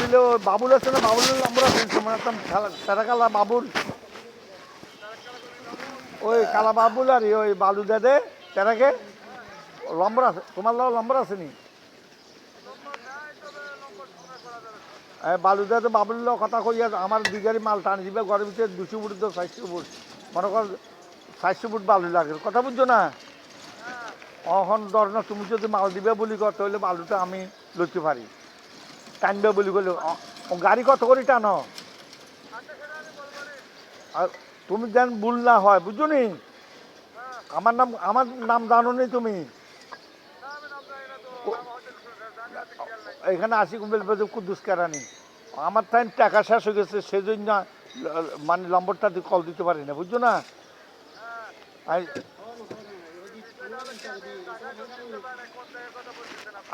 দিলে ওই বাবুল আছে না, বাবুলের নম্বর আছে তোমার সারা কালা বাবুল, ওই কালা বাবুল আর ওই বালু দে তেরাকে নম্বর আছে তোমার নম্বর আছে নি? বালু দে তো বাবুল কথা কইয়া আমার 2 গাড়ি মাল টানি দিবে ঘরের ভিতরে 200 ফুট তো 400 ফুট, মনে কর 400 ফুট বালু লাগে, কথা বুঝছো না? এখন ধর না তুমি যদি মাল দিবে বলি কর তাহলে বালুটা আমি লইতে পারি, টানবে বলি বলে গাড়ি কত করে টানো? আর তুমি যেন ভুল না হয় বুঝছো নি? আমার নাম জানো নি তুমি? এখানে আসি কুদ্দুস কেরানি, আমার টাইম টাকা শেষ হয়ে গেছে সেজন্য মানে নম্বরটা কল দিতে পারি না বুঝছো না?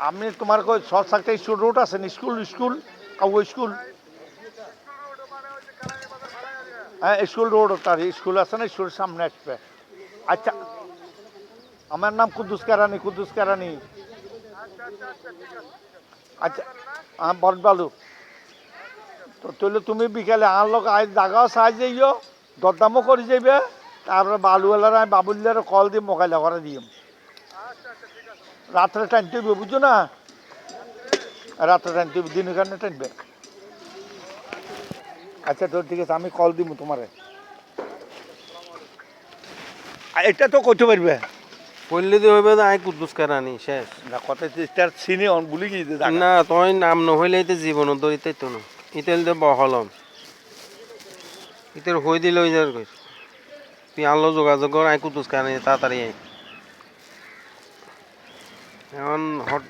আমি তোমার কই শর্ট একটা স্কুল রোড আছে স্কুল স্কুল ওই স্কুল, হ্যাঁ স্কুল রোড তার স্কুল আছে না, স্কুলের সামনে আসবে। আচ্ছা আমার নাম কুদ্দুস কেরানি, কুদ্দুস কেরানি। আচ্ছা হ্যাঁ বটবালু। তো তাহলে তুমি বিকেলে আর লোক আজ জাগাও সাহায্য যাইও, দরদামও করে যাইবে, তারপরে বালুওয়ালার আমি বাবুল্লার কল দিয়ে মোকাইলা করে দিম। রাত্রে টানতে হইবে বুঝছো না? রাত্রে টানতে হইবে, দিনের কারণে টানবে। আচ্ছা তো ঠিক আছে আমি কল দিব তোমারে, এটা তো করতে পারবে পড়লে তো হইবে আই কুদ্দুস কেরানি শেষ না, কথা তার চিনি অন ভুলে গিয়েছে না, তুই নাম নহইলে এতে জীবন ধরিতে তো না, ইতেল দে বহলম ইতের হই দিলে ওই যার কই তুই আনলো যোগাযোগ কর, আই কুদ্দুস কেরানি তাড়াতাড়ি আই এখন হট।